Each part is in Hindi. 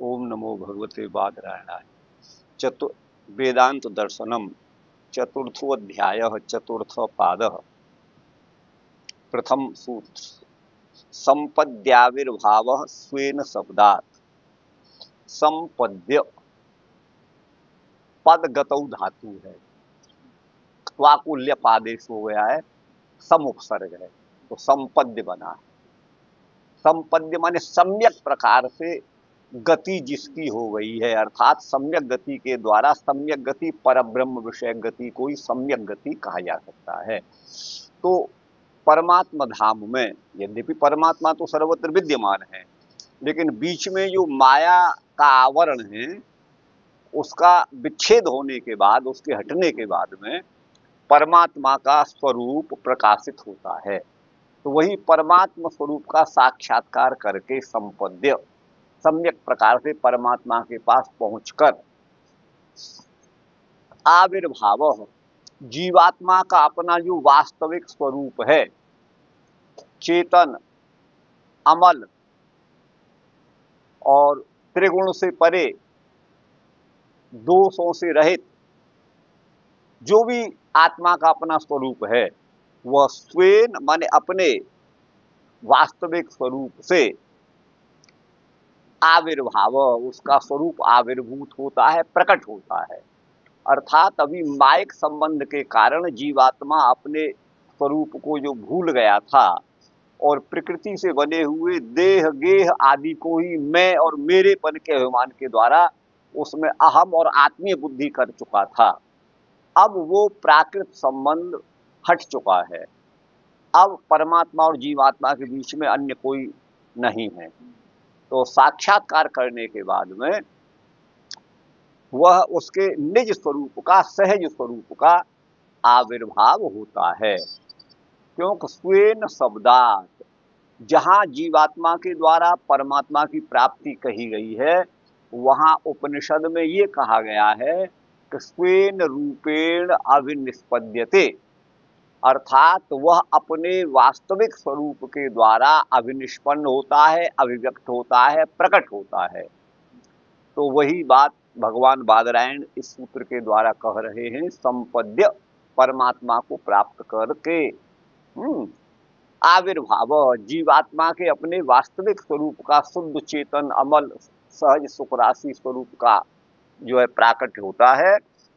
ओम नमो भगवते बादरायणाय। चतुर वेदांत दर्शनम चतुर्थोऽध्यायः चतुर्थ पादः। प्रथम सूत्र संपद्याविर्भावः स्वेन शब्दात्। संपद्य पदगतौ धातु है, क्वाकुल्य पादेश हो गया है, सम उपसर्ग है तो संपद्य बना है। संपद्य माने सम्यक प्रकार से गति जिसकी हो गई है, अर्थात सम्यक गति के द्वारा सम्यक गति परब्रह्म विषय गति को ही सम्यक गति कहा जा सकता है। तो परमात्मा धाम में यद्यपि परमात्मा तो सर्वत्र विद्यमान है, लेकिन बीच में जो माया का आवरण है उसका विच्छेद होने के बाद, उसके हटने के बाद में परमात्मा का स्वरूप प्रकाशित होता है। तो वही परमात्मा स्वरूप का साक्षात्कार करके संपद्य सम्यक प्रकार से परमात्मा के पास पहुंचकर आविर्भाव जीवात्मा का अपना जो वास्तविक स्वरूप है, चेतन, अमल और त्रिगुण से परे, दोषों से रहित जो भी आत्मा का अपना स्वरूप है, वह स्वयं माने अपने वास्तविक स्वरूप से आविर्भाव, उसका स्वरूप आविर्भूत होता है, प्रकट होता है। अर्थात अभी मायिक संबंध के कारण जीवात्मा अपने स्वरूप को जो भूल गया था और प्रकृति से बने हुए देह गेह आदि को ही मैं और मेरेपन के अभिमान के द्वारा उसमें अहम और आत्मीय बुद्धि कर चुका था। अब वो प्राकृत संबंध हट चुका है। अब परमात्मा और जीवात्मा के बीच में अन्य कोई नहीं है। तो साक्षात्कार करने के बाद में वह उसके निज स्वरूप का, सहज स्वरूप का आविर्भाव होता है। क्योंकि स्वेन शब्दात, जहां जीवात्मा के द्वारा परमात्मा की प्राप्ति कही गई है, वहां उपनिषद में ये कहा गया है कि स्वेन रूपेण अविनिष्पद्यते, अर्थात वह अपने वास्तविक स्वरूप के द्वारा अभिनिष्पन्न होता है, अभिव्यक्त होता है, प्रकट होता है। तो वही बात भगवान बादरायण इस सूत्र के द्वारा कह रहे हैं। संपद्य परमात्मा को प्राप्त करके आविर्भाव जीवात्मा के अपने वास्तविक स्वरूप का, शुद्ध चेतन अमल सहज सुखराशि स्वरूप का जो है प्राकट होता है।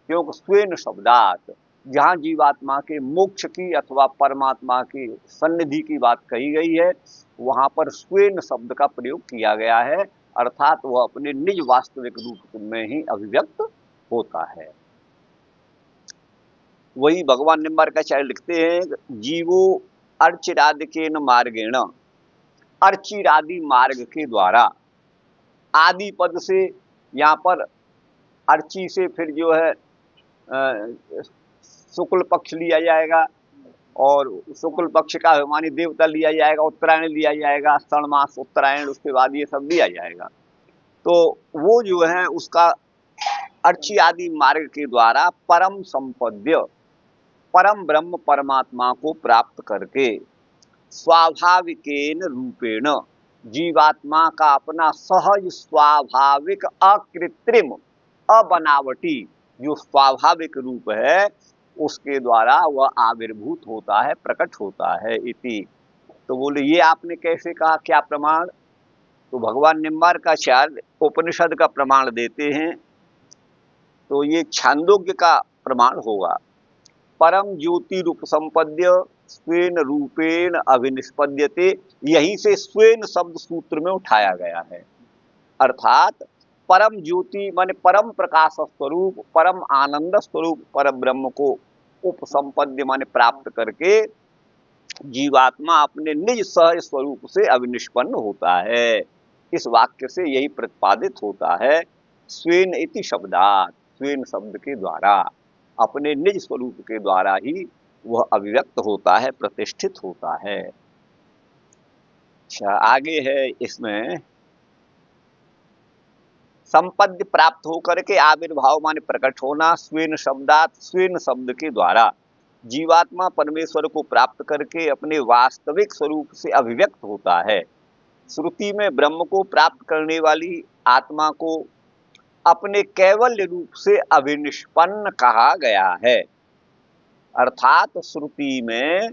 क्योंकि स्वेन शब्दात, जहाँ जीवात्मा के मोक्ष की अथवा परमात्मा की सन्निधि की बात कही गई है, वहाँ पर स्वेन शब्द का प्रयोग किया गया है, अर्थात वह अपने निज वास्तविक रूप में ही अभिव्यक्त होता है। वही भगवान निम्बारकाचार्य लिखते हैं, जीवो अर्चिरादिकेन मार्गेण, अर्चिरादि मार्ग के द्वारा, आदि पद से यहाँ पर अर्ची से फिर जो है शुक्ल पक्ष लिया जाएगा और शुक्ल पक्ष का अभिमानी देवता लिया जाएगा, उत्तरायण लिया जाएगा, षणमास उत्तरायण, उसके बाद ये सब लिया जाएगा। तो वो जो है उसका अर्ची आदि मार्ग के द्वारा परम संपद्य, परम ब्रह्म परमात्मा को प्राप्त करके स्वाभाविकेन रूपेण, जीवात्मा का अपना सहज स्वाभाविक अकृत्रिम अबनावटी जो स्वाभाविक रूप है, उसके द्वारा वह आविर्भूत होता है, प्रकट होता है इति। तो बोले ये आपने कैसे कहा, क्या प्रमाण? तो भगवान निम्बारकाचार्य उपनिषद का प्रमाण देते हैं। तो ये छांदोग्य का प्रमाण होगा। परम ज्योति रूप संपद्य स्वेन रूपेण अभिनिष्पद्यते, यहीं से स्वेन शब्द सूत्र में उठाया गया है। अर्थात परम ज्योति माने परम प्रकाश स्वरूप, परम आनंद स्वरूप पर ब्रह्म को उपसंपद्य माने प्राप्त करके जीवात्मा अपने निज सहज स्वरूप से अभिनिष्पन्न होता है। इस वाक्य से यही प्रतिपादित होता है, स्वेन इति शब्दात, स्वेन शब्द के द्वारा, अपने निज स्वरूप के द्वारा ही वह अभिव्यक्त होता है, प्रतिष्ठित होता है। अच्छा, आगे है इसमें संपद्य प्राप्त होकर के आविर्भाव माने प्रकट होना, स्वेन शब्दात, स्वेन शब्द के द्वारा जीवात्मा परमेश्वर को प्राप्त करके अपने वास्तविक स्वरूप से अभिव्यक्त होता है। श्रुति में ब्रह्म को प्राप्त करने वाली आत्मा को अपने कैवल्य रूप से अभिनिष्पन्न कहा गया है। अर्थात श्रुति में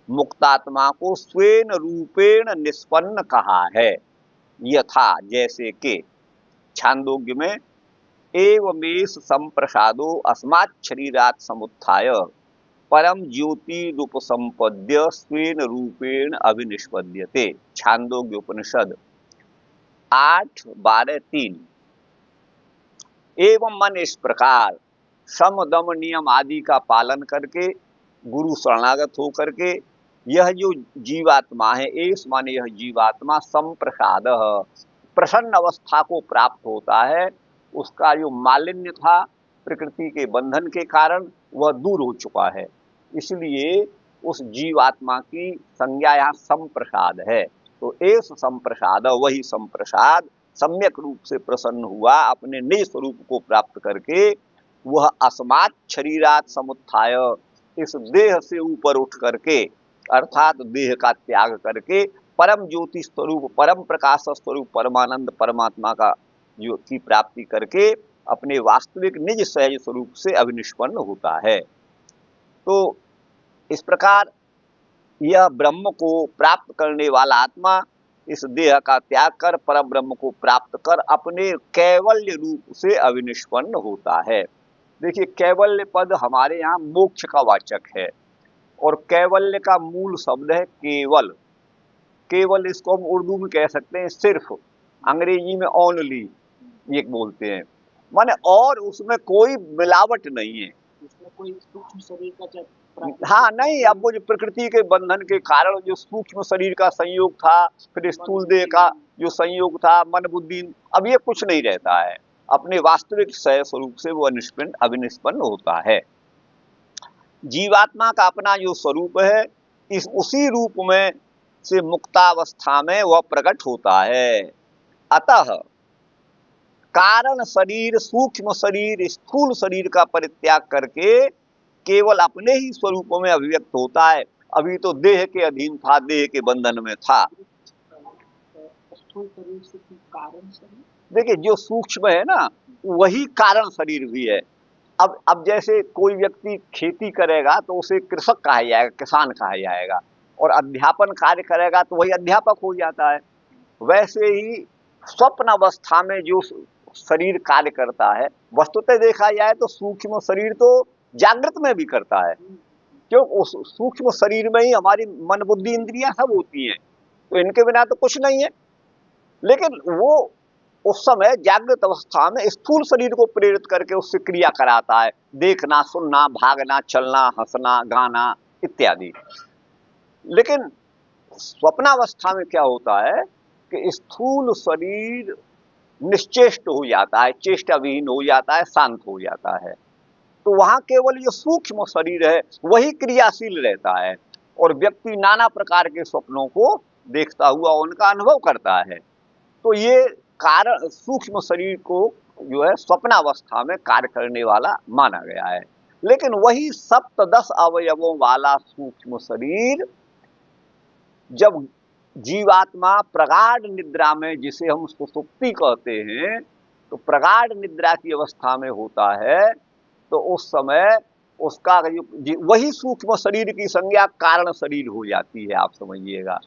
मुक्तात्मा को स्वेन रूपेण निष्पन्न कहा है। यथा जैसे कि छांदोग्य में एवमेष संप्रसादो अस्मात् शरीरात् समुत्थाय परम ज्योति रूप संपद्य स्वेन रूपेण अभिनिष्पद्यते। छांदोग्य उपनिषद 8:12-3। एवं मन इस प्रकार सम दम नियम आदि का पालन करके गुरु शरणागत होकर के यह जो जीवात्मा है, एस माने यह जीवात्मा संप्रसाद प्रसन्न अवस्था को प्राप्त होता है। उसका जो मालिन्य था प्रकृति के बंधन के कारण वह दूर हो चुका है, इसलिए उस जीवात्मा की संज्ञा यहाँ संप्रसाद है। तो एस संप्रसाद, वही संप्रसाद सम्यक रूप से प्रसन्न हुआ, अपने निज स्वरूप को प्राप्त करके वह अस्मात् शरीरात् समुत्थाय, इस देह से ऊपर उठ करके अर्थात देह का त्याग करके परम ज्योति स्वरूप, परम प्रकाश स्वरूप परमानंद परमात्मा का की प्राप्ति करके अपने वास्तविक निज सहज स्वरूप से अभिनिष्पन्न होता है। तो इस प्रकार यह ब्रह्म को प्राप्त करने वाला आत्मा इस देह का त्याग कर परम ब्रह्म को प्राप्त कर अपने कैवल्य रूप से अभिनिष्पन्न होता है। देखिए, कैवल्य पद हमारे यहाँ मोक्ष का वाचक है और कैवल्य का मूल शब्द है केवल। केवल इसको हम उर्दू में कह सकते हैं सिर्फ, अंग्रेजी में ओनली ये बोलते हैं, माने और उसमें कोई मिलावट नहीं है, उसमें कोई सूक्ष्म शरीर का हाँ नहीं। अब वो जो प्रकृति के बंधन के कारण जो सूक्ष्म शरीर का संयोग था, फिर स्थूल देह का जो संयोग था, मन बुद्धि, अब ये कुछ नहीं रहता है, अपने वास्तविक सह स्वरूप से वो अभिनिष्पन्न होता है। जीवात्मा का अपना जो स्वरूप है, इस उसी रूप में से मुक्तावस्था में वह प्रकट होता है। अतः कारण शरीर, सूक्ष्म शरीर, स्थूल शरीर का परित्याग करके केवल अपने ही स्वरूप में अभिव्यक्त होता है। अभी तो देह के अधीन था, देह के बंधन में था। स्थूल शरीर से कारण शरीर, देखिए जो सूक्ष्म है ना वही कारण शरीर भी है। अब जैसे कोई व्यक्ति खेती करेगा तो उसे कृषक कहा जाएगा, किसान कहा जाएगा, और अध्यापन कार्य करेगा तो वही अध्यापक हो जाता है। वैसे ही स्वप्न अवस्था में जो शरीर कार्य करता है, वस्तुतः देखा जाए तो सूक्ष्म शरीर तो जागृत में भी करता है, क्यों उस सूक्ष्म शरीर में ही हमारी मन बुद्धि इंद्रियां सब होती हैं, तो इनके बिना तो कुछ नहीं है। लेकिन वो उस समय जागृत अवस्था में स्थूल शरीर को प्रेरित करके उससे क्रिया कराता है, देखना, सुनना, भागना, चलना, हंसना, गाना इत्यादि। लेकिन स्वप्नावस्था में क्या होता है कि स्थूल शरीर निश्चेष्ट हो जाता है, चेष्टाविहीन हो जाता है, शांत हो जाता है। तो वहां केवल जो सूक्ष्म शरीर है वही क्रियाशील रहता है और व्यक्ति नाना प्रकार के स्वप्नों को देखता हुआ उनका अनुभव करता है। तो ये कारण सूक्ष्म शरीर को जो है स्वप्नावस्था में कार्य करने वाला माना गया है। लेकिन वही 7-10 अवयवों वाला सूक्ष्म शरीर जब जीवात्मा प्रगाढ़ निद्रा में, जिसे हम सुषुप्ति कहते हैं, तो प्रगाढ़ निद्रा की अवस्था में होता है, तो उस समय उसका वही सूक्ष्म शरीर की संज्ञा कारण शरीर हो जाती है, आप समझिएगा।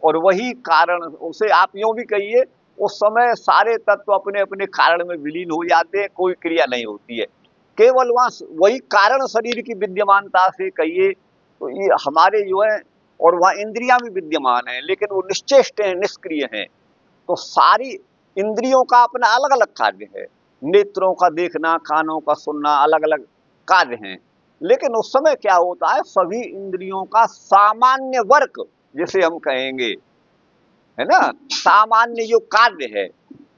और वही कारण, उसे आप यूं भी कहिए उस समय सारे तत्व अपने अपने कारण में विलीन हो जाते हैं, कोई क्रिया नहीं होती है, केवल वहाँ वही कारण शरीर की विद्यमानता से कहिए तो ये हमारे जो है, और वहाँ इंद्रियां भी विद्यमान है लेकिन वो निश्चेष्ट हैं, निष्क्रिय हैं। तो सारी इंद्रियों का अपना अलग अलग कार्य है, नेत्रों का देखना, कानों का सुनना, अलग अलग कार्य हैं। लेकिन उस समय क्या होता है, सभी इंद्रियों का सामान्य वर्क जिसे हम कहेंगे, है ना, सामान्य जो कार्य है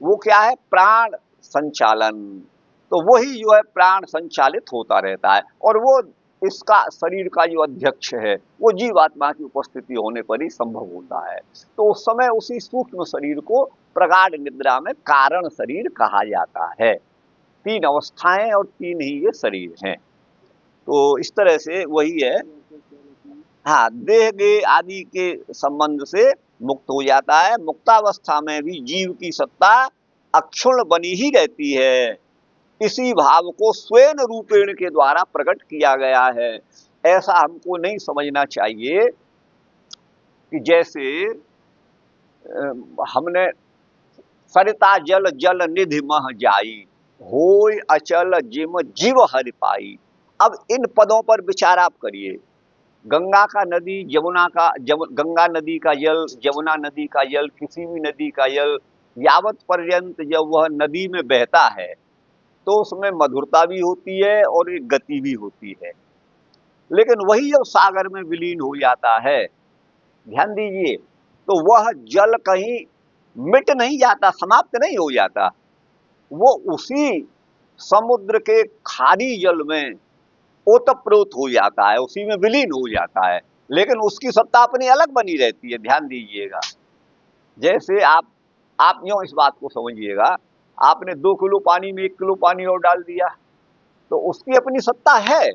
वो क्या है, प्राण संचालन। तो वही जो है प्राण संचालित होता रहता है और वो इसका शरीर का जो अध्यक्ष है वो जीवात्मा की उपस्थिति होने पर ही संभव होता है। तो उस समय उसी सूक्ष्म शरीर को प्रगाढ़ निद्रा में कारण शरीर कहा जाता है। 3 अवस्थाएं और 3 ही ये शरीर हैं। तो इस तरह से वही है, हाँ, देह गे आदि के संबंध से मुक्त हो जाता है। मुक्तावस्था में भी जीव की सत्ता अक्षुण्ण बनी ही रहती है। इसी भाव को स्वयं रूपेण के द्वारा प्रकट किया गया है। ऐसा हमको नहीं समझना चाहिए कि जैसे हमने सरिता जल जल निधि मह जाई, होय अचल जिम जीव हरि पाई। अब इन पदों पर विचार आप करिए। गंगा का नदी, गंगा नदी का जल, जमुना नदी का जल, किसी भी नदी का जल यावत पर्यंत जब वह नदी में बहता है तो उसमें मधुरता भी होती है और एक गति भी होती है। लेकिन वही जब सागर में विलीन हो जाता है, ध्यान दीजिए, तो वह जल कहीं मिट नहीं जाता, समाप्त नहीं हो जाता, वो उसी समुद्र के खारी जल में ओतप्रोत हो जाता है, उसी में विलीन हो जाता है। लेकिन उसकी सत्ता अपनी अलग बनी रहती है। ध्यान दीजिएगा, जैसे आप यूं इस बात को समझिएगा, आपने 2 किलो पानी में 1 किलो पानी और डाल दिया तो उसकी अपनी सत्ता है,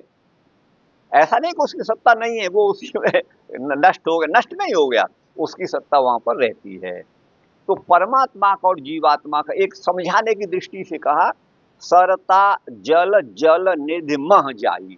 ऐसा नहीं कि उसकी सत्ता नहीं है, वो उसी में नष्ट हो गया, नष्ट नहीं हो गया, उसकी सत्ता वहां पर रहती है। तो परमात्मा का और जीवात्मा का एक समझाने की दृष्टि से कहा, सरता जल जल निधि मह जाई।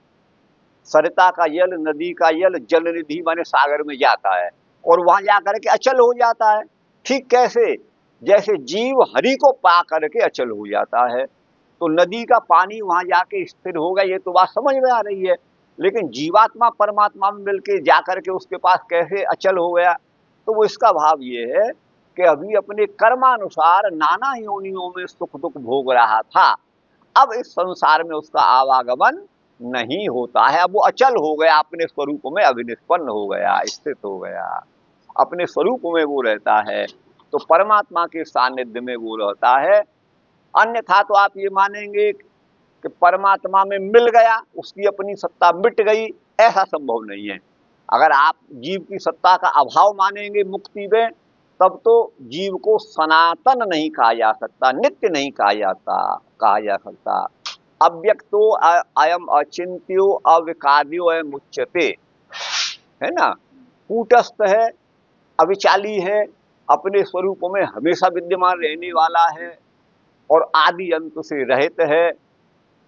सरता का जल, नदी का जल, जल निधि माने सागर में जाता है और वहां जाकर के अचल हो जाता है। ठीक कैसे? जैसे जीव हरि को पा करके अचल हो जाता है, तो नदी का पानी वहां जाके स्थिर होगा, ये तो बात समझ में आ रही है। लेकिन जीवात्मा परमात्मा में मिलके जाकर के उसके पास कैसे अचल हो गया? तो वो इसका भाव ये है कि अभी अपने कर्मानुसार नाना योनियों में सुख दुख भोग रहा था, अब इस संसार में उसका आवागमन नहीं होता है, अब वो अचल हो गया, अपने स्वरूप में अभिनिष्पन्न हो गया, स्थित हो गया, अपने स्वरूप में वो रहता है। तो परमात्मा के सानिध्य में वो रहता है। अन्यथा तो आप ये मानेंगे कि परमात्मा में मिल गया, उसकी अपनी सत्ता मिट गई, ऐसा संभव नहीं है। अगर आप जीव की सत्ता का अभाव मानेंगे मुक्ति में, तब तो जीव को सनातन नहीं कहा जा सकता, नित्य नहीं कहा जा सकता। अव्यक्तो अयम अचिंत्यो अविकार्यो अयम उच्यते, है ना, कूटस्थ है, अविचाली है, अपने स्वरूप में हमेशा विद्यमान रहने वाला है और आदि अंत से रहित है,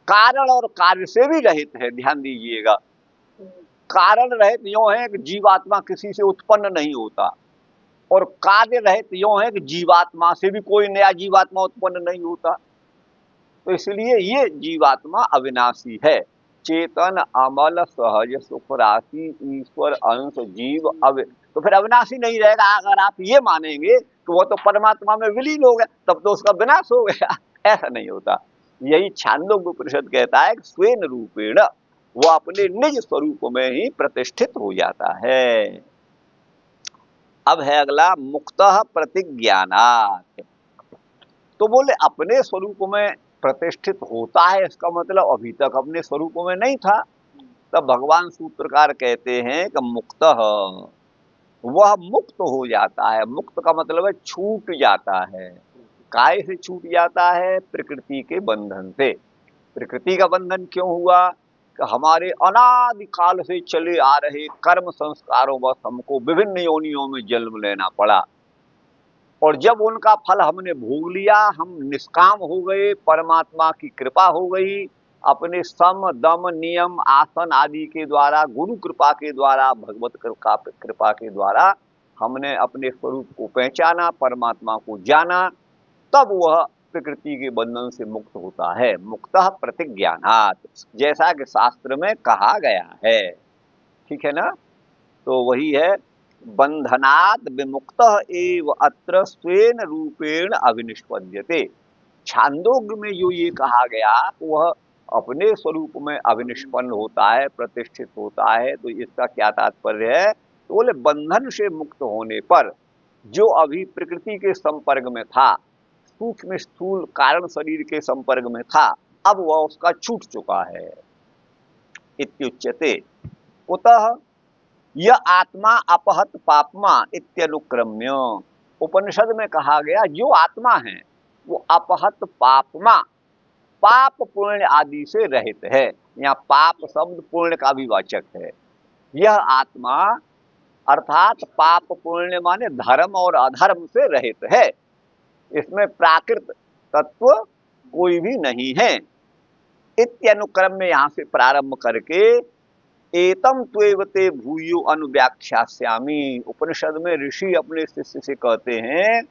कारण और कार्य से भी रहित है। ध्यान दीजिएगा, कारण रहित यूं है कि जीवात्मा किसी से उत्पन्न नहीं होता, और कार्य रहित यूं है कि जीवात्मा से भी कोई नया जीवात्मा उत्पन्न नहीं होता। तो इसलिए ये जीवात्मा अविनाशी है, चेतन अमल सहज सुख राशि ईश्वर अंश जीव तो फिर अविनाशी नहीं रहेगा। अगर आप ये मानेंगे कि वो तो परमात्मा में विलीन हो गया, तब तो उसका विनाश हो गया, ऐसा नहीं होता। यही छांदोग्य उपनिषद कहता है कि स्वेन रूपेण, वो अपने निज स्वरूप में ही प्रतिष्ठित हो जाता है। अब है अगला, मुक्तः प्रतिज्ञानात्। तो बोले अपने स्वरूप में प्रतिष्ठित होता है, इसका मतलब अभी तक अपने स्वरूप में नहीं था। तब भगवान सूत्रकार कहते हैं कि मुक्तः, वह मुक्त हो जाता है। मुक्त का मतलब है छूट जाता है। काय से छूट जाता है? प्रकृति के बंधन से। प्रकृति का बंधन क्यों हुआ? कि हमारे अनादिकाल से चले आ रहे कर्म संस्कारों बस हमको विभिन्न योनियों में जन्म लेना पड़ा, और जब उनका फल हमने भोग लिया, हम निष्काम हो गए, परमात्मा की कृपा हो गई, अपने सम दम नियम आसन आदि के द्वारा, गुरु कृपा के द्वारा, भगवत कृपा के द्वारा हमने अपने स्वरूप को पहचाना, परमात्मा को जाना, तब वह प्रकृति के बंधन से मुक्त होता है। मुक्तः प्रतिज्ञानात्, जैसा कि शास्त्र में कहा गया है। ठीक है ना? तो वही है, बंधनात् विमुक्तः एव अत्र स्वेन रूपेण अभिनिष्पद्यते। छांदोग्य में जो ये कहा गया वह अपने स्वरूप में अभिनिष्पन्न होता है, प्रतिष्ठित होता है। तो इसका क्या तात्पर्य है? तो बोले बंधन से मुक्त होने पर जो अभी प्रकृति के संपर्क में था, सूक्ष्म स्थूल कारण शरीर के संपर्क में था, अब वह उसका छूट चुका है। इत्युच्यते कुतः यह आत्मा अपहत पापमा इत्यनुक्रम्य। उपनिषद में कहा गया जो आत्मा है वो अपहत पापमा, पाप पुण्य आदि से रहित है। यहाँ पाप शब्द पुण्य का भी वाचक है। यह आत्मा अर्थात पाप पुण्य माने धर्म और अधर्म से रहित है। इसमें प्राकृत तत्व कोई भी नहीं है। इत्यनुक्रम में यहां से प्रारंभ करके एतम त्वेव ते भूयो अनुव्याख्यास्यामि, उपनिषद में ऋषि अपने शिष्य से कहते हैं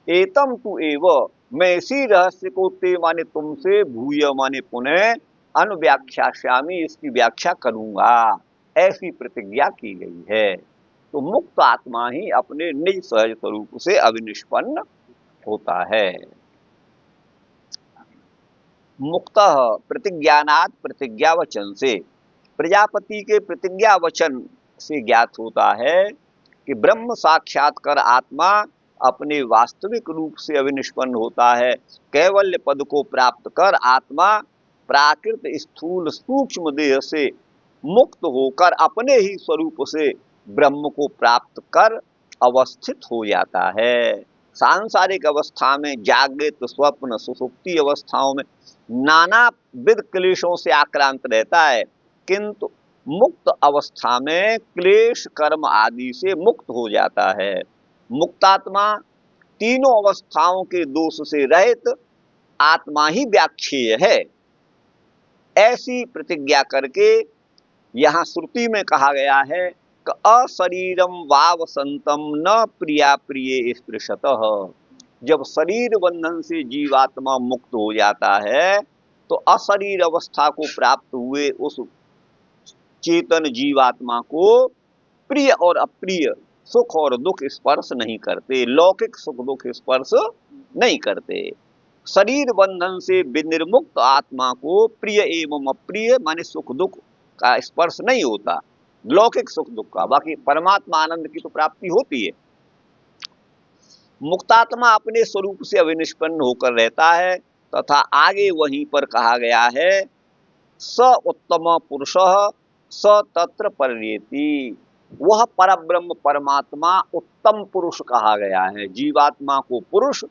एतम तु एव, मैं इसी रहस्य को ते माने तुमसे, भूय माने पुनः, अनुव्याख्यास्यामि इसकी व्याख्या करूंगा, ऐसी प्रतिज्ञा की गई है। तो मुक्त आत्मा ही अपने निज सहज स्वरूप से अविनिष्पन्न होता है। मुक्त प्रतिज्ञानात् प्रतिज्ञा वचन से, प्रजापति के प्रतिज्ञा वचन से ज्ञात होता है कि ब्रह्म साक्षात्कार आत्मा अपने वास्तविक रूप से अविनिष्पन्न होता है। कैवल्य पद को प्राप्त कर आत्मा प्राकृत स्थूल सूक्ष्म देह से मुक्त होकर अपने ही स्वरूप से ब्रह्म को प्राप्त कर अवस्थित हो जाता है। सांसारिक अवस्था में, जागृत, स्वप्न, सुषुप्ति अवस्थाओं में नाना विध क्लेशों से आक्रांत रहता है, किंतु मुक्त अवस्था में क्लेश कर्म आदि से मुक्त हो जाता है। मुक्तात्मा तीनों अवस्थाओं के दोष से रहित आत्मा ही व्याख्येय है, ऐसी प्रतिज्ञा करके यहाँ श्रुति में कहा गया है कि अशरीरम वावसंतम न प्रिया प्रिय स्पृशतः। जब शरीर बंधन से जीवात्मा मुक्त हो जाता है तो अशरीर अवस्था को प्राप्त हुए उस चेतन जीवात्मा को प्रिय और अप्रिय, सुख और दुख स्पर्श नहीं करते, लौकिक सुख दुख स्पर्श नहीं करते। शरीर बंधन से विनिर्मुक्त आत्मा को प्रिय एवं अप्रिय माने सुख दुख का स्पर्श नहीं होता, लौकिक सुख दुख का, बाकी परमात्मा आनंद की तो प्राप्ति होती है। मुक्तात्मा अपने स्वरूप से अविनिष्पन्न होकर रहता है, तथा आगे वहीं पर कहा गया है स उत्तम पुरुष स तत्र पर्येति, वह परब्रह्म परमात्मा उत्तम पुरुष कहा गया है। जीवात्मा को पुरुष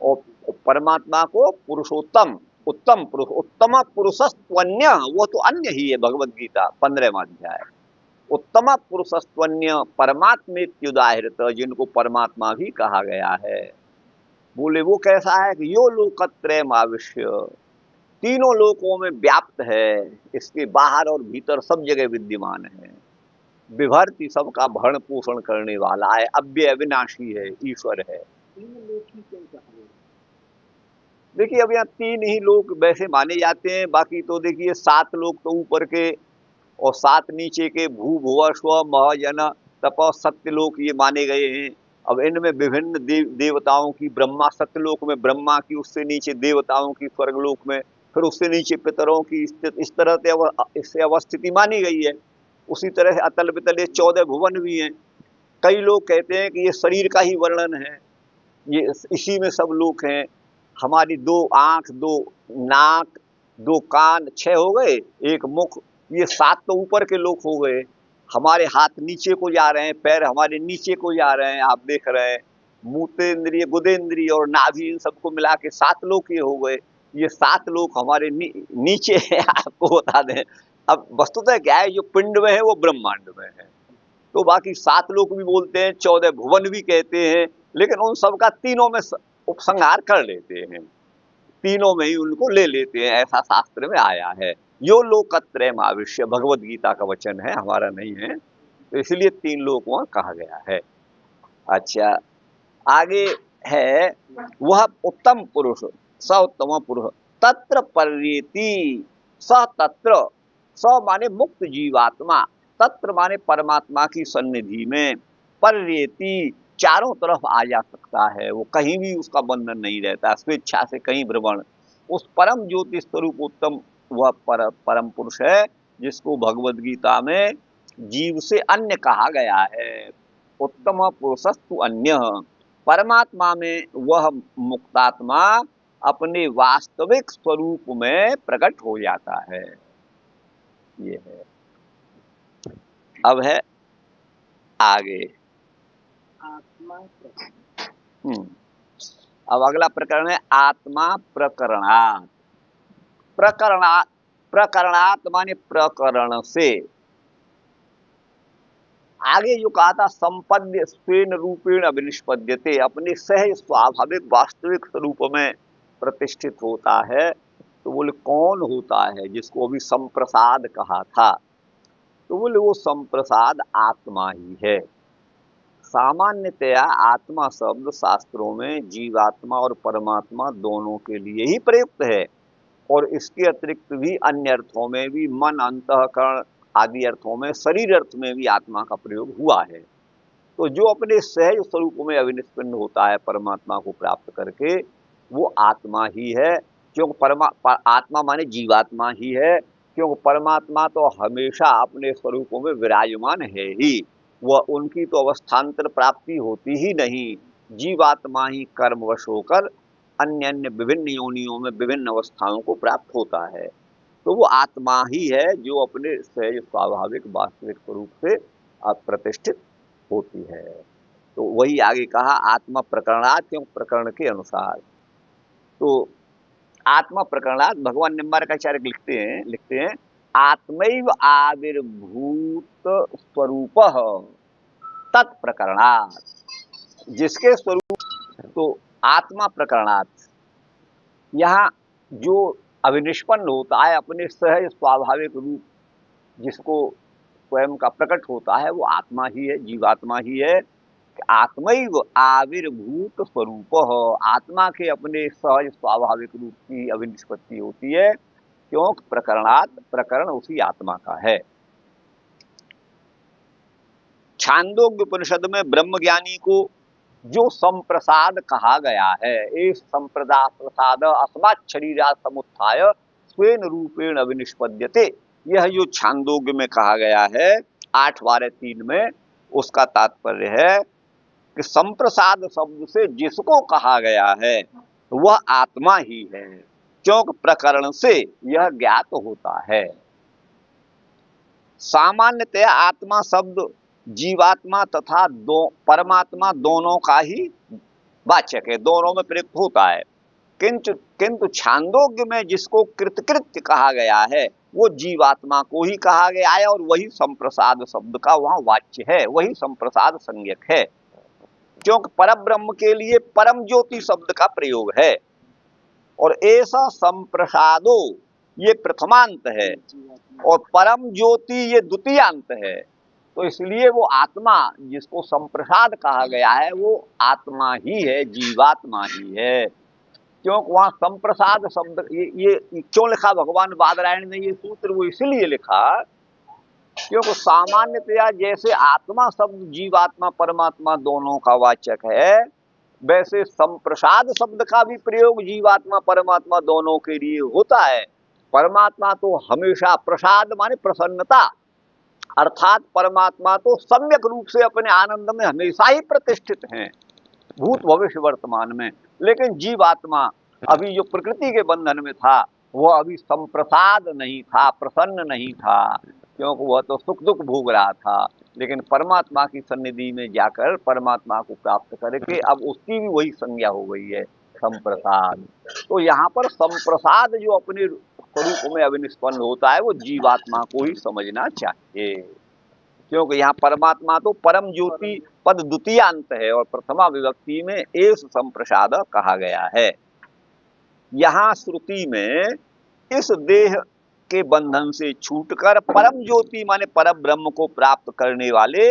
और परमात्मा को पुरुषोत्तम, उत्तम पुरुष, उत्तम पुरुषस्त्वन्य, वो तो अन्य ही है। भगवद गीता 15वां अध्याय, उत्तम पुरुषस्त्वन्य परमात्मेत्युदाहृत, जिनको परमात्मा भी कहा गया है। बोले वो कैसा है कि यो लोकत्रयम् आविश्य, तीनों लोकों में व्याप्त है, इसके बाहर और भीतर सब जगह विद्यमान है, विभर्ति सबका भरण पोषण करने वाला है, अव्यय अविनाशी है, ईश्वर है। देखिए अब यहाँ 3 ही लोक वैसे माने जाते हैं, बाकी तो देखिए 7 लोक तो ऊपर के और 7 नीचे के, भू भुव स्व मह जन तप सत्यलोक ये माने गए हैं। अब इनमें विभिन्न देवताओं की, ब्रह्मा सत्यलोक में ब्रह्मा की, उससे नीचे देवताओं की स्वर्गलोक में, फिर उससे नीचे पितरों की, इस तरह से इससे अवस्थिति मानी गई है। उसी तरह से अतल वितल 14 भुवन भी हैं। कई लोग कहते हैं कि ये शरीर का ही वर्णन है, ये इसी में सब लोक हैं। हमारी 2 आंख, 2 नाक, 2 कान, 6 हो गए, 1 मुख, ये 7 तो ऊपर के लोक हो गए। हमारे हाथ नीचे को जा रहे हैं, पैर हमारे नीचे को जा रहे हैं, आप देख रहे हैं, मूत्रेंद्रिय, गुदेंद्रिय और नाभि, इन सबको मिला के 7 लोक ये हो गए। ये 7 लोक हमारे नीचे है। आपको बता दें, अब वस्तुतः क्या है, जो पिंड में है वो ब्रह्मांड में है, तो बाकी 7 लोक भी बोलते हैं, 14 भुवन भी कहते हैं, लेकिन उन सबका तीनों में उपसंहार कर लेते हैं, तीनों में ही उनको ले लेते हैं, ऐसा शास्त्र में आया है। यो लोकत्रयम् आविश्य, भगवद गीता का वचन है, हमारा नहीं है, तो इसलिए 3 लोक वहां कहा गया है। अच्छा, आगे है वह उत्तम पुरुष, स उत्तम पुरुष तत्र पर्येति, स तत्र, स माने मुक्त जीवात्मा, तत्र माने परमात्मा की सन्निधि में, पर्येति चारों तरफ आ जा सकता है, वो कहीं भी उसका बंधन नहीं रहता, स्वेच्छा से कहीं भ्रमण। उस परम ज्योति स्वरूप उत्तम वह परम पुरुष है, जिसको भगवद गीता में जीव से अन्य कहा गया है। उत्तम पुरुषस्तु अन्य, परमात्मा में वह मुक्तात्मा अपने वास्तविक स्वरूप में प्रकट हो जाता है। ये है। अब है आगे आत्मा अब अगला प्रकरण है आत्मा प्रकरणात्। प्रकरणात् माने प्रकरण से। आगे जो कहा था संपद्य स्वेन रूपेण अभिनिष्पद्यते, अपने सहज स्वाभाविक वास्तविक स्वरूप में प्रतिष्ठित होता है। तो बोले कौन होता है जिसको अभी संप्रसाद कहा था? तो बोले वो संप्रसाद आत्मा ही है। सामान्यतया आत्मा शब्द शास्त्रों में जीवात्मा और परमात्मा दोनों के लिए ही प्रयुक्त है, और इसके अतिरिक्त भी अन्य अर्थों में भी, मन, अंतःकरण आदि अर्थों में, शरीर अर्थ में भी आत्मा का प्रयोग हुआ है। तो जो अपने सहज स्वरूप में अविनिष्पन्न होता है परमात्मा को प्राप्त करके, वो आत्मा ही है। क्योंकि आत्मा माने जीवात्मा ही है, क्योंकि परमात्मा तो हमेशा अपने स्वरूपों में विराजमान है ही, वह उनकी तो अवस्थांतर प्राप्ति होती ही नहीं। जीवात्मा ही कर्मवश होकर अन्य अन्य विभिन्न योनियों में विभिन्न अवस्थाओं को प्राप्त होता है। तो वो आत्मा ही है जो अपने सहज स्वाभाविक वास्तविक स्वरूप से प्रतिष्ठित होती है। तो वही आगे कहा, आत्मा प्रकरणात्, क्यों प्रकरण के अनुसार। तो आत्मा प्रकरणात् भगवान निम्बारकाचार्य लिखते हैं आत्मैव आविर्भूत स्वरूपः तत्प्रकरणात्। जिसके स्वरूप, तो आत्मा प्रकरणात्, यहाँ जो अविनिष्पन्न होता है अपने सहज स्वाभाविक रूप, जिसको स्वयं का प्रकट होता है, वो आत्मा ही है, जीवात्मा ही है। आत्मैव आविर्भूत स्वरूप, आत्मा के अपने सहज स्वाभाविक रूप की अविनिष्पत्ति होती है, क्योंकि प्रकरणात्, प्रकरण उसी आत्मा का है। छांदोग्य उपनिषद में ब्रह्मज्ञानी को जो संप्रसाद कहा गया है, इस संप्रदा प्रसाद अस्मात् शरीरा समुत्थाय स्वेन रूपेण अविनिष्पद्यते, यह जो छांदोग्य में कहा गया है 8:12-3 में, उसका तात्पर्य है कि संप्रसाद शब्द से जिसको कहा गया है वह आत्मा ही है, क्योंकि प्रकरण से यह ज्ञात होता है। सामान्यतः आत्मा शब्द जीवात्मा तथा परमात्मा दोनों का ही वाचक है, दोनों में प्रयुक्त होता है। किंतु छांदोग्य में जिसको कृतकृत्य कहा गया है वो जीवात्मा को ही कहा गया है, और वही संप्रसाद शब्द का वहां वाच्य है, वही संप्रसाद संज्ञक है। क्योंकि परब्रह्म के लिए परम ज्योति शब्द का प्रयोग है, और ऐसा संप्रसादो ये प्रथमांत है, और परम ज्योति ये द्वितीयांत है। तो इसलिए वो आत्मा जिसको संप्रसाद कहा गया है वो आत्मा ही है, जीवात्मा ही है। क्योंकि वहां संप्रसाद शब्द ये क्यों लिखा भगवान बादरायण ने ये सूत्र, वो इसलिए लिखा क्योंकि सामान्यतया जैसे आत्मा शब्द जीवात्मा परमात्मा दोनों का वाचक है, वैसे संप्रसाद शब्द का भी प्रयोग जीवात्मा परमात्मा दोनों के लिए होता है। परमात्मा तो हमेशा, प्रसाद माने प्रसन्नता, अर्थात परमात्मा तो सम्यक रूप से अपने आनंद में हमेशा ही प्रतिष्ठित हैं, भूत भविष्य वर्तमान में। लेकिन जीवात्मा अभी जो प्रकृति के बंधन में था वह अभी संप्रसाद नहीं था, प्रसन्न नहीं था, क्योंकि वह तो सुख दुख भोग रहा था। लेकिन परमात्मा की सन्निधि में जाकर परमात्मा को प्राप्त करके अब उसकी भी वही संज्ञा हो गई है, संप्रसाद। तो यहाँ पर संप्रसाद जो अपने स्वरूप में अविनिष्पन्न होता है वो जीवात्मा को ही समझना चाहिए, क्योंकि यहाँ परमात्मा तो परम ज्योति पद द्वितीयांत है, और प्रथमा विभक्ति में एस संप्रसाद कहा गया है। यहाँ श्रुति में इस देह के बंधन से छूटकर परम ज्योति माने पर ब्रह्म को प्राप्त करने वाले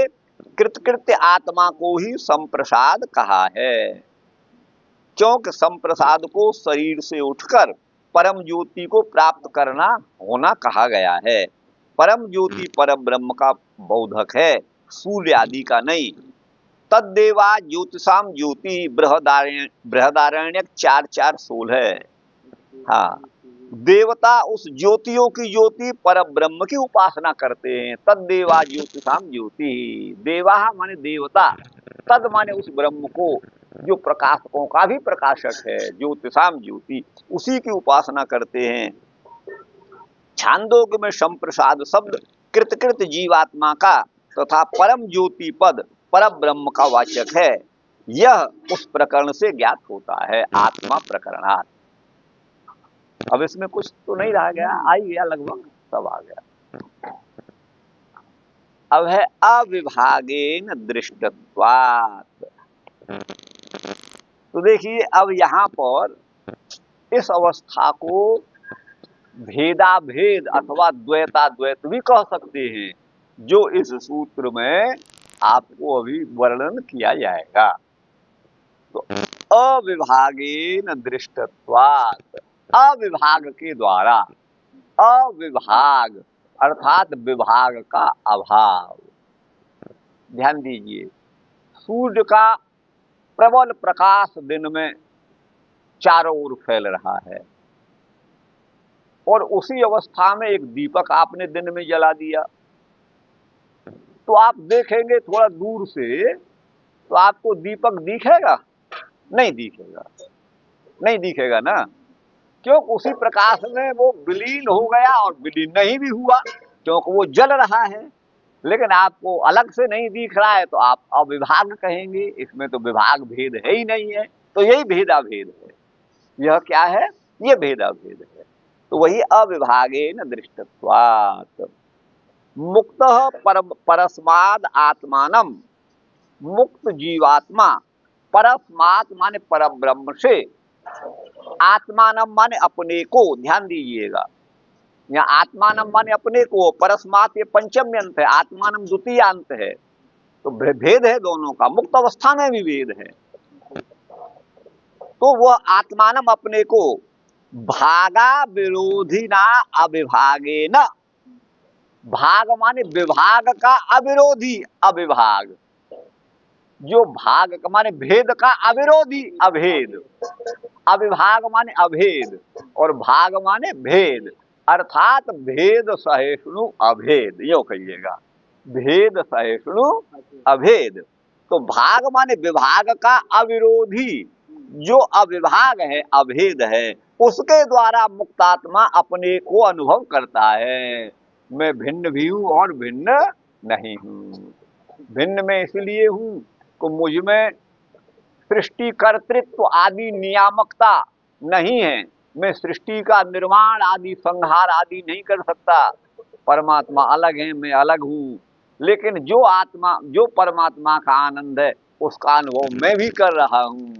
कृतकृत्य आत्मा को ही संप्रसाद कहा है, क्योंकि संप्रसाद को शरीर से उठकर परम ज्योति को प्राप्त करना होना कहा गया है। परम ज्योति पर ब्रह्म का बोधक है, सूर्य आदि का नहीं। तद्देवा ज्योतिषाम ज्योति बृहदारण्यक 4:4-16। हाँ, देवता उस ज्योतियों की ज्योति पर ब्रह्म की उपासना करते हैं। तद्देवा ज्योतिषाम ज्योति, देवा माने देवता, तद माने उस ब्रह्म को जो प्रकाशकों का भी प्रकाशक है, ज्योतिषाम ज्योति, उसी की उपासना करते हैं। छांदोग्य में संप्रसाद शब्द कृतकृत जीवात्मा का तथा परम ज्योति पद पर ब्रह्म का वाचक है। यह उस प्रकरण से ज्ञात होता है, आत्मा प्रकरणात्। अब इसमें कुछ तो नहीं रह गया, आ ही गया, लगभग सब आ गया। अब है अविभागेन दृष्टत्वात्। तो देखिए अब यहाँ पर इस अवस्था को भेदाभेद अथवा द्वैताद्वैत भी कह सकते हैं, जो इस सूत्र में आपको अभी वर्णन किया जाएगा। तो अविभागेन दृष्टत्वात्, अविभाग के द्वारा, अविभाग अर्थात विभाग का अभाव। ध्यान दीजिए, सूर्य का प्रबल प्रकाश दिन में चारों ओर फैल रहा है और उसी अवस्था में एक दीपक आपने दिन में जला दिया, तो आप देखेंगे थोड़ा दूर से तो आपको दीपक दिखेगा? नहीं दिखेगा, नहीं दिखेगा ना, क्यों? उसी प्रकाश में वो विलीन हो गया और विलीन नहीं भी हुआ क्योंकि वो जल रहा है, लेकिन आपको अलग से नहीं दिख रहा है तो आप अविभाग कहेंगे। इसमें तो विभाग भेद है ही नहीं है, तो यही भेदा भेद है। यह क्या है? ये भेदा भेद है। तो वही अविभागेन दृष्टत्वात्। मुक्तः परस्माद आत्मानम, मुक्त जीवात्मा परस्मात् माने परब्रह्म से, आत्मानम माने अपने को। ध्यान दीजिएगा, यहाँ आत्मानम माने अपने को, परस्मात् ये पंचम्य अंत है, आत्मानम द्वितीय अंत है, तो भेद है दोनों का, मुक्त अवस्था में भी भेद है। तो वह आत्मानम अपने को भागा विरोधी ना अविभागे न, भाग माने विभाग का अविरोधी, अविभाग जो भाग का माने भेद का अविरोधी, अभेद, अविभाग माने अभेद और भाग माने भेद, अर्थात भेद सहिष्णु अभेद, यो कहिएगा, भेद सहिष्णु अभेद। तो भाग माने विभाग का अविरोधी, जो अविभाग है, अभेद है, उसके द्वारा मुक्तात्मा अपने को अनुभव करता है। मैं भिन्न भी हूं और भिन्न नहीं हूं। भिन्न में इसलिए हूं तो मुझ में सृष्टि कर्तृत्व आदि नियामकता नहीं है, मैं सृष्टि का निर्माण आदि संहार आदि नहीं कर सकता। परमात्मा अलग है, मैं अलग हूँ, लेकिन जो आत्मा, जो परमात्मा का आनंद है उसका अनुभव मैं भी कर रहा हूँ।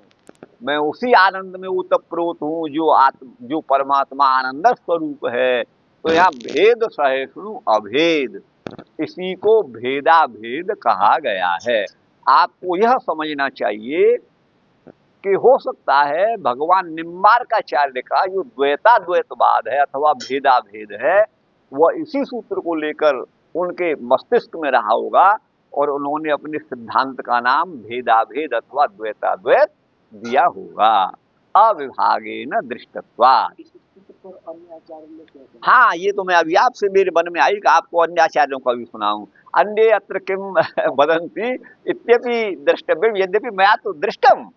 मैं उसी आनंद में ओतप्रोत हूँ जो परमात्मा आनंद स्वरूप है। तो यहाँ भेद सहिष्णु अभेद, इसी को भेदा भेद कहा गया है। आपको यह समझना चाहिए कि हो सकता है भगवान निम्बार्काचार्य का जो द्वैताद्वैतवाद है अथवा भेदा भेद है, वह इसी सूत्र को लेकर उनके मस्तिष्क में रहा होगा और उन्होंने अपने सिद्धांत का नाम भेदा भेद अथवा द्वैताद्वैत दिया होगा। अविभागेन दृष्टत्वात्। हाँ, ये तो मैं अभी आपसे मेरे मन में आई कि आपको अन्य आचार्यों का भी सुनाऊं। अन्य अत्र किम वदन्ति इत्यपि द्रष्टव्यम, यद्यपि मैं तो दृष्टम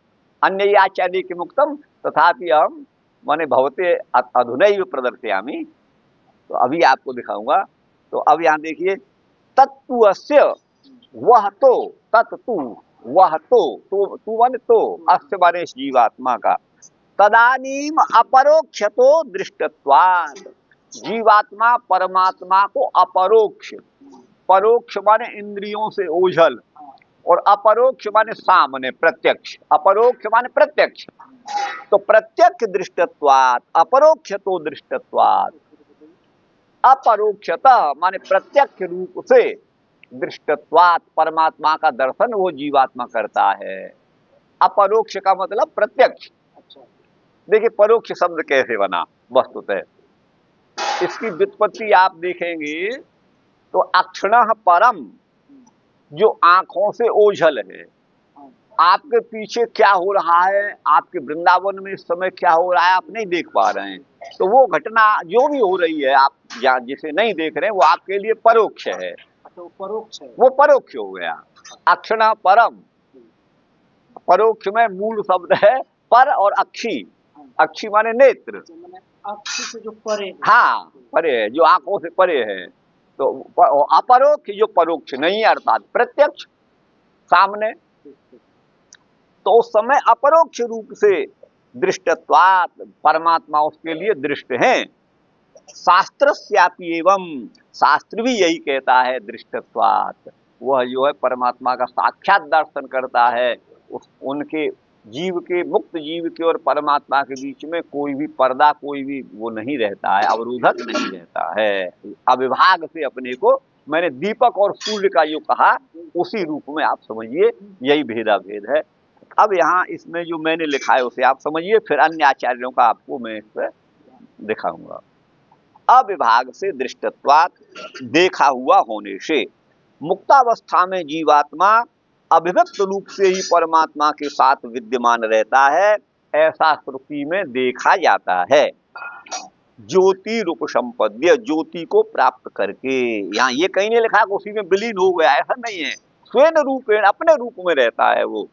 अन्य आचार्य के मुक्तम तथापि हम माने भवते अधुनैव प्रदर्शयामि। तो अभी आपको दिखाऊंगा। तो अब यहाँ देखिए, तत्त्वस्य, वह तो, तत्तु वह तो माने तो, अस्य माने जीवात्मा का, तदानीम अपरोक्षतो दृष्टत्वात्, जीवात्मा परमात्मा को अपरोक्ष, परोक्ष माने इंद्रियों से ओझल और अपरोक्ष माने सामने प्रत्यक्ष, अपरोक्ष माने प्रत्यक्ष, तो प्रत्यक्ष दृष्टत्वात् अपरोक्षतो दृष्टत्वात्, अपरोक्षतः माने प्रत्यक्ष रूप से, दृष्टत्वात् परमात्मा का दर्शन वो जीवात्मा करता है। अपरोक्ष का मतलब प्रत्यक्ष। देखिए परोक्ष शब्द कैसे बना वस्तुतः, इसकी व्युत्पत्ति आप देखेंगे तो अक्षणः परम, जो आंखों से ओझल है, आपके पीछे क्या हो रहा है, आपके वृंदावन में इस समय क्या हो रहा है आप नहीं देख पा रहे हैं, तो वो घटना जो भी हो रही है आप जिसे नहीं देख रहे हैं वो आपके लिए परोक्ष है, तो परोक्ष है, वो परोक्ष हो गया। अक्षणः परम, परोक्ष में मूल शब्द है पर और अक्षी, अक्षी माने नेत्र, अक्षी से जो परे है, हाँ परे है, जो आंखों से परे है। तो अपरोक्ष जो परोक्ष नहीं है अर्थात प्रत्यक्ष सामने, तो उस समय अपरोक्ष रूप से दृष्टत्वात् परमात्मा उसके लिए दृष्ट है। शास्त्रस्यापि एवं, शास्त्र भी यही कहता है दृष्टत्वात्, वह जो है परमात्मा का साक्षात दर्शन करता है, उनके जीव के, मुक्त जीव के और परमात्मा के बीच में कोई भी पर्दा, कोई भी वो नहीं रहता है, अवरोधक नहीं रहता है। अविभाग से अपने को, मैंने दीपक और सूर्य का जो कहा उसी रूप में आप समझिए, यही भेदा भेद है। अब यहाँ इसमें जो मैंने लिखा है उसे आप समझिए, फिर अन्य आचार्यों का आपको मैं इस पर दिखाऊंगा। अविभाग से दृष्टत्वात्, देखा हुआ होने से, मुक्तावस्था में जीवात्मा अभिव्यक्त रूप से ही परमात्मा के साथ विद्यमान रहता है, ऐसा श्रुति में देखा जाता है। ज्योति रूप संपद्य, ज्योति को प्राप्त करके, यहाँ ये कहीं नहीं लिखा कि उसी में विलीन हो गया, ऐसा नहीं है। स्वयं रूपेण, अपने रूप में रहता है वो।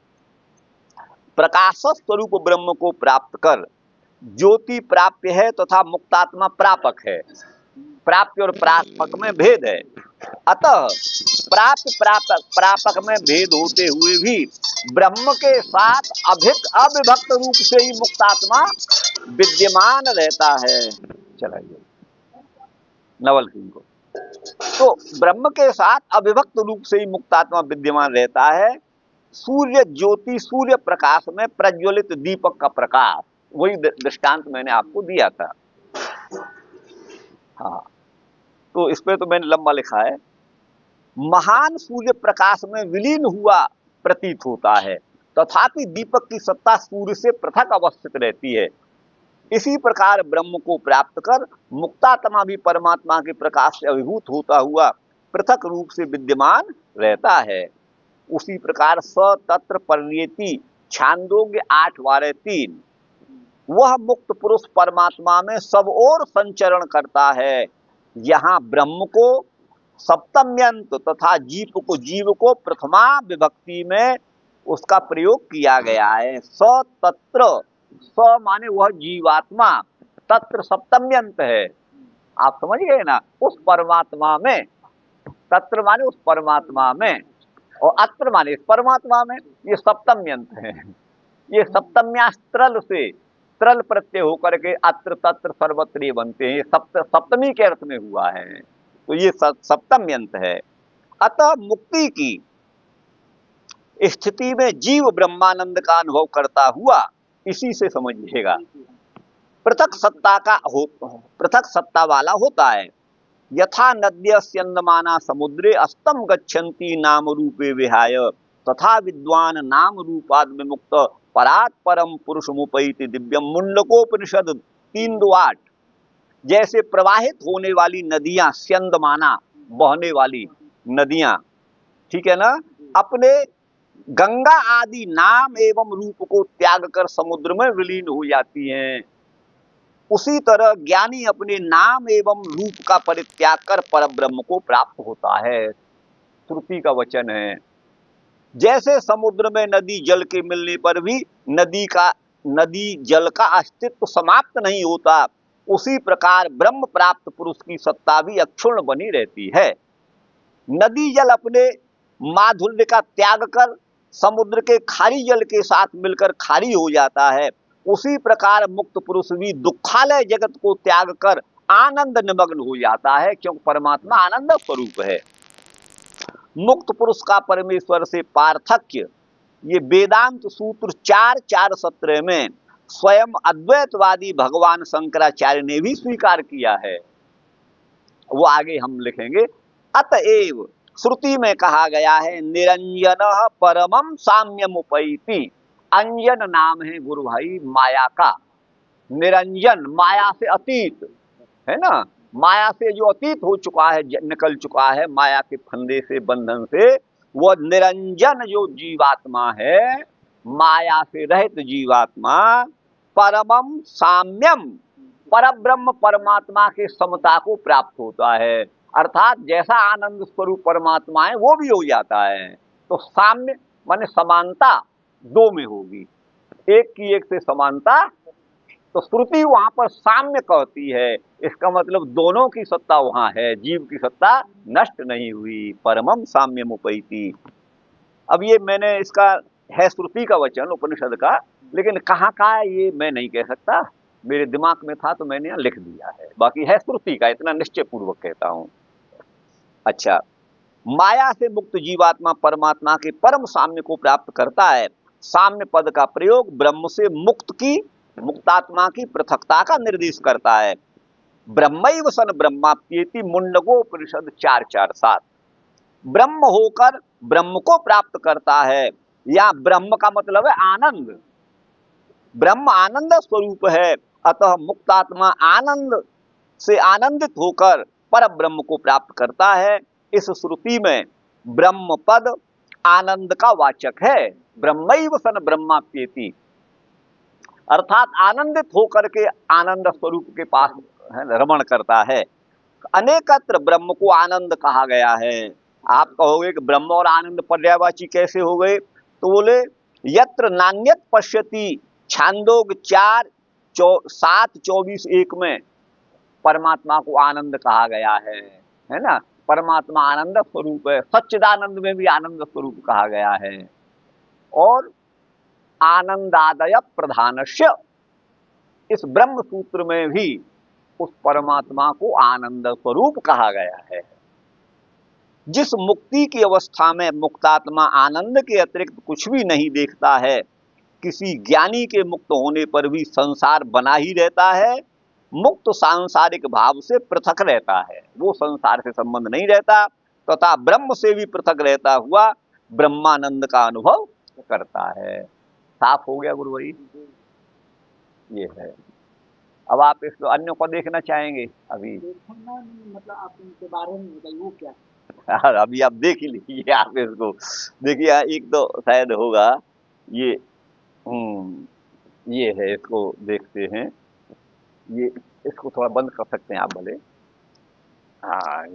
प्रकाश स्वरूप ब्रह्म को प्राप्त कर, ज्योति प्राप्य है तथा मुक्तात्मा प्रापक है। प्राप्य और प्रापक में भेद है। अतः प्राप्य प्रापक में भेद होते हुए भी ब्रह्म के साथ अविभक्त रूप से ही मुक्तात्मा विद्यमान रहता है। चलाइए नवल किंग को। तो ब्रह्म के साथ अविभक्त रूप से ही मुक्तात्मा विद्यमान रहता है। सूर्य ज्योति, सूर्य प्रकाश में प्रज्वलित दीपक का प्रकाश, वही दृष्टांत मैंने आपको दिया था। हाँ, तो इस पे तो मैंने लंबा लिखा है। महान सूर्य प्रकाश में विलीन हुआ प्रतीत होता है, तथापि दीपक की सत्ता सूर्य से पृथक अवस्थित रहती है। इसी प्रकार ब्रह्म को प्राप्त कर मुक्तात्मा भी परमात्मा के प्रकाश से अभिभूत होता हुआ पृथक रूप से विद्यमान रहता है। उसी प्रकार स तत्र पर्येति, छांदोग्य 8:3, वह मुक्त पुरुष परमात्मा में सब ओर संचरण करता है। यहाँ ब्रह्म को सप्तम्यंत तथा जीव को प्रथमा विभक्ति में उसका प्रयोग किया गया है। स तत्र, स माने वह जीवात्मा, तत्र सप्तम्यंत है, आप समझ गए ना, उस परमात्मा में। तत्र माने उस परमात्मा में, और अत्र माने इस परमात्मा में। ये सप्तम्यंत है। ये सप्तम्यास्त्रल से त्रल प्रत्यय होकर के अत्र तत्र सर्वत्र बनते हैं। ये सप्तमी के अर्थ में हुआ है, तो ये सप्तम्यंत है। अतः मुक्ति की स्थिति में जीव ब्रह्मानंद का अनुभव करता हुआ, इसी से समझिएगा, पृथक सत्ता वाला होता है। यथा नद्य स्यंदमाना समुद्रे अस्तम गच्छन्ति नाम रूपे विहाय, तथा विद्वान नाम रूपाद विमुक्त परात् परम पुरुषमुपैति दिव्यम। मुंडकोपनिषद 3:8। जैसे प्रवाहित होने वाली नदियां, स्यंदमाना बहने वाली नदियां, ठीक है ना, अपने गंगा आदि नाम एवं रूप को त्याग कर समुद्र में विलीन हो जाती हैं, उसी तरह ज्ञानी अपने नाम एवं रूप का परित्याग कर परब्रह्म को प्राप्त होता है। श्रुति का वचन है। जैसे समुद्र में नदी जल के मिलने पर भी नदी जल का अस्तित्व समाप्त नहीं होता, उसी प्रकार ब्रह्म प्राप्त पुरुष की सत्ता भी अक्षुण्ण बनी रहती है। नदी जल अपने माधुर्य का त्याग कर समुद्र के खारी जल के साथ मिलकर खारी हो जाता है, उसी प्रकार मुक्त पुरुष भी दुखालय जगत को त्याग कर आनंद निमग्न हो जाता है, क्योंकि परमात्मा आनंद स्वरूप है। मुक्त पुरुष का परमेश्वर से पार्थक्य ये वेदांत सूत्र 4:4-17 में स्वयं अद्वैतवादी भगवान शंकराचार्य ने भी स्वीकार किया है, वो आगे हम लिखेंगे। अतएव श्रुति में कहा गया है, निरंजन परमम साम्यमुपैति। अंजन नाम है गुरु भाई माया का। निरंजन माया से अतीत है ना, माया से जो अतीत हो चुका है, निकल चुका है माया के फंदे से, बंधन से, वो निरंजन जो जीवात्मा है, माया से रहित जीवात्मा, परमम साम्यम, परब्रह्म परमात्मा के समता को प्राप्त होता है। अर्थात जैसा आनंद स्वरूप परमात्मा है वो भी हो जाता है। तो साम्य माने समानता दो में होगी, एक की एक से समानता। तो श्रुति वहां पर साम्य कहती है, इसका मतलब दोनों की सत्ता वहां है, जीव की सत्ता नष्ट नहीं हुई। परमम साम्यमुपैति। अब ये मैंने इसका है श्रुति का वचन उपनिषद का, लेकिन कहाँ का है ये मैं नहीं कह सकता, मेरे दिमाग में था तो मैंने यहाँ लिख दिया है, बाकी है श्रुति का, इतना निश्चय पूर्वक कहता हूं। अच्छा, माया से मुक्त जीवात्मा परमात्मा के परम साम्य को प्राप्त करता है, साम्य पद का प्रयोग ब्रह्म से मुक्त की, मुक्तात्मा की पृथकता का निर्देश करता है। ब्रह्मैव सन ब्रह्माप्येति मुंडकोपनिषद 4:4-7। ब्रह्म होकर ब्रह्म को प्राप्त करता है, या ब्रह्म का मतलब है आनंद। ब्रह्म आनंद स्वरूप है, अतः मुक्तात्मा आनंद से आनंदित होकर पर ब्रह्म को प्राप्त करता है। इस श्रुति में ब्रह्म पद आनंद का वाचक है। ब्रह्मैव सन ब्रह्माप्येति, अर्थात आनंदित होकर के आनंद स्वरूप के पास रमण करता है। अनेकत्र ब्रह्म को आनंद कहा गया है। आप कहोगे कि ब्रह्म और आनंद पर्यायवाची कैसे हो गए, तो बोले यत्र नान्यत पश्यति, छांदोग 4:7-24-1 में परमात्मा को आनंद कहा गया है ना। परमात्मा आनंद स्वरूप है। सच्चिदानंद में भी आनंद स्वरूप कहा गया है। और आनंदादय प्रधानस्य, इस ब्रह्म सूत्र में भी उस परमात्मा को आनंद स्वरूप कहा गया है। जिस मुक्ति की अवस्था में मुक्तात्मा आनंद के अतिरिक्त कुछ भी नहीं देखता है, किसी ज्ञानी के मुक्त होने पर भी संसार बना ही रहता है, मुक्त सांसारिक भाव से पृथक रहता है, वो संसार से संबंध नहीं रहता, तथा ब्रह्म से भी पृथक रहता हुआ ब्रह्मानंद का अनुभव करता है। साफ हो गया गुरु भाई, ये है। अब आप इसको अन्य को देखना चाहेंगे अभी? देखना नहीं, मतलब आप इनके बारे में बताइए वो क्या है? अभी आप देख ही लीजिए, आप इसको देखिए। एक तो शायद होगा ये, ये है, इसको देखते हैं। ये इसको थोड़ा बंद कर सकते हैं आप भले। हाँ।